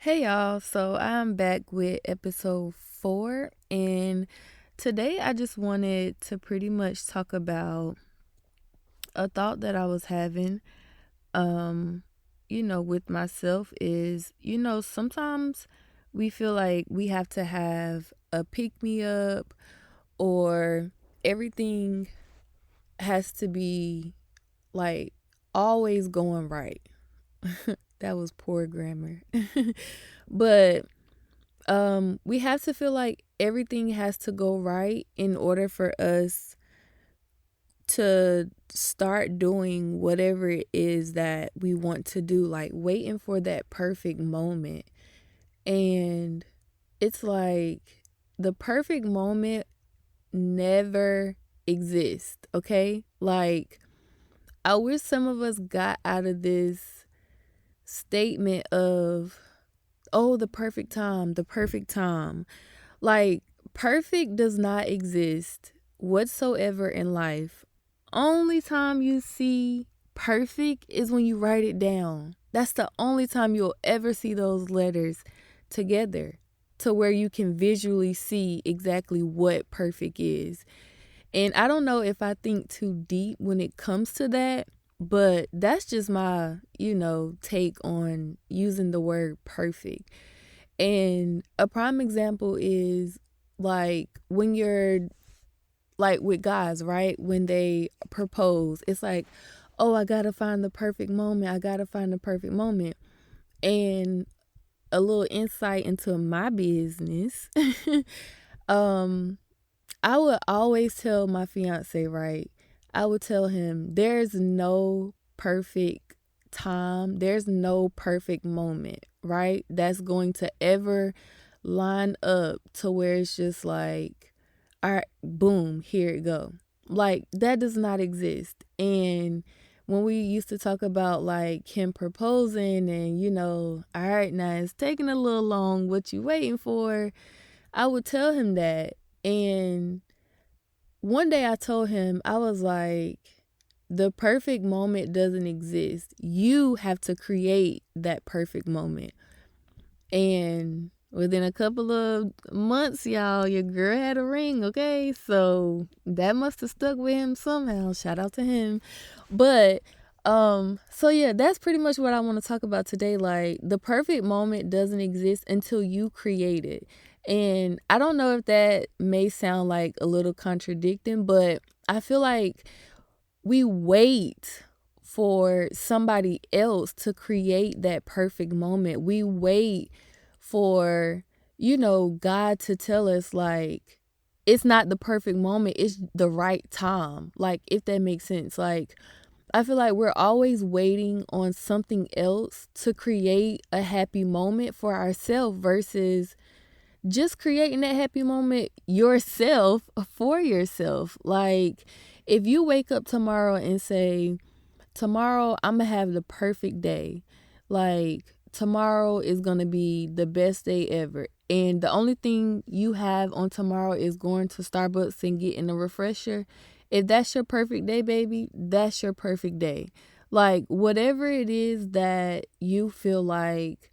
Hey y'all, so I'm back with episode 4, and today I just wanted to pretty much talk about a thought that I was having, um, with myself is, sometimes we feel like we have to have a pick me up or everything has to be like always going right. That was poor grammar. But we have to feel like everything has to go right in order for us to start doing whatever it is that we want to do, like waiting for that perfect moment. And it's like the perfect moment never exists, okay? Like, I wish some of us got out of this statement of, oh, the perfect time, the perfect time. Like, perfect does not exist whatsoever in life. Only time you see perfect is when you write it down. That's the only time you'll ever see those letters together to where you can visually see exactly what perfect is. And I don't know if I think too deep when it comes to that, but that's just my, take on using the word perfect. And a prime example is like when you're like with guys, right? When they propose, it's like, oh, I gotta find the perfect moment. I gotta find the perfect moment. And a little insight into my business. um, I would always tell my fiance, right? I would tell him there's no perfect time, there's no perfect moment, right? That's going to ever line up to where it's just like, all right, boom, here it go. Like that does not exist. And when we used to talk about like him proposing and all right, now it's taking a little long, what you waiting for? I would tell him that. And one day I told him, I was like, the perfect moment doesn't exist. You have to create that perfect moment. And within a couple of months, y'all, your girl had a ring, okay? So that must have stuck with him somehow. Shout out to him. But so yeah, that's pretty much what I want to talk about today. Like the perfect moment doesn't exist until you create it. And I don't know if that may sound like a little contradicting, but I feel like we wait for somebody else to create that perfect moment. We wait for, God to tell us, like, it's not the perfect moment, it's the right time. Like, if that makes sense. Like, I feel like we're always waiting on something else to create a happy moment for ourselves versus just creating that happy moment yourself for yourself. Like, if you wake up tomorrow and say, tomorrow I'm gonna have the perfect day, like, tomorrow is gonna be the best day ever. And the only thing you have on tomorrow is going to Starbucks and getting a refresher. If that's your perfect day, baby, that's your perfect day. Like, whatever it is that you feel like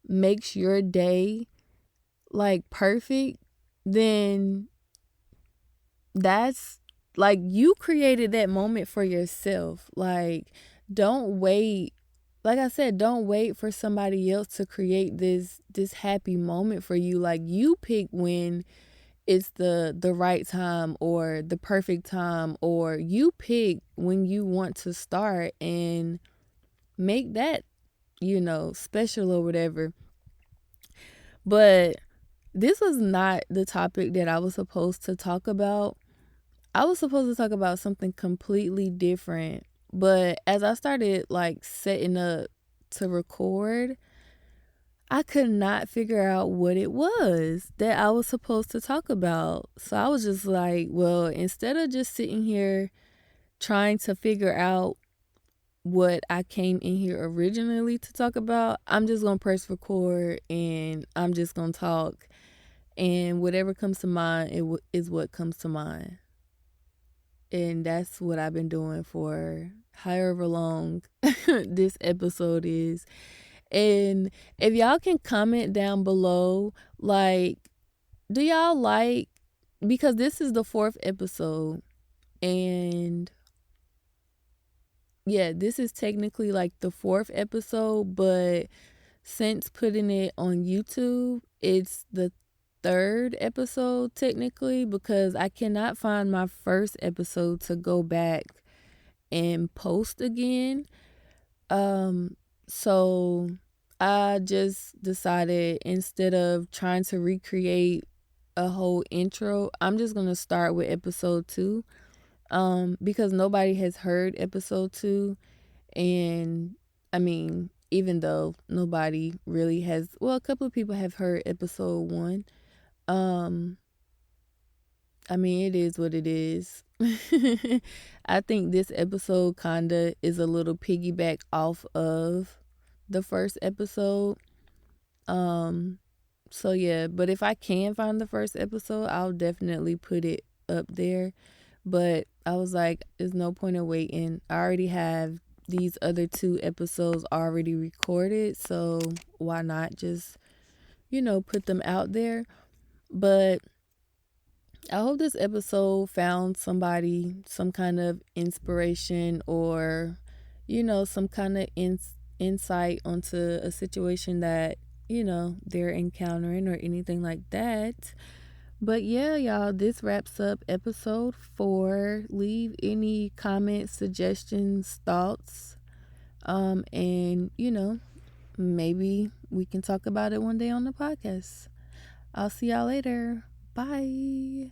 makes your day like perfect, then that's like you created that moment for yourself. Like, don't wait. Like I said, don't wait for somebody else to create this happy moment for you. Like, you pick when it's the right time or the perfect time, or you pick when you want to start and make that, special or whatever. But this was not the topic that I was supposed to talk about. I was supposed to talk about something completely different. But as I started like setting up to record, I could not figure out what it was that I was supposed to talk about. So I was just like, well, instead of just sitting here trying to figure out what I came in here originally to talk about, I'm just going to press record and I'm just going to talk. And whatever comes to mind is what comes to mind. And that's what I've been doing for however long this episode is. And if y'all can comment down below, like, do y'all like, because this is the 4th episode, and yeah, this is technically like the 4th episode, but since putting it on YouTube, it's the 3rd episode technically, because I cannot find my first episode to go back and post again. So I just decided, instead of trying to recreate a whole intro, I'm just gonna start with episode 2. Because nobody has heard episode 2, and I mean, even though nobody really has, well, a couple of people have heard episode 1. Um, I mean, it is what it is. I think this episode kinda is a little piggyback off of the first episode. Um, so yeah, but if I can find the first episode, I'll definitely put it up there. But I was like, there's no point in waiting. I already have these other 2 episodes already recorded, so why not just, put them out there? But I hope this episode found somebody some kind of inspiration, or, some kind of insight onto a situation that, they're encountering, or anything like that. But yeah, y'all, this wraps up episode 4. Leave any comments, suggestions, thoughts. And, maybe we can talk about it one day on the podcast. I'll see y'all later. Bye.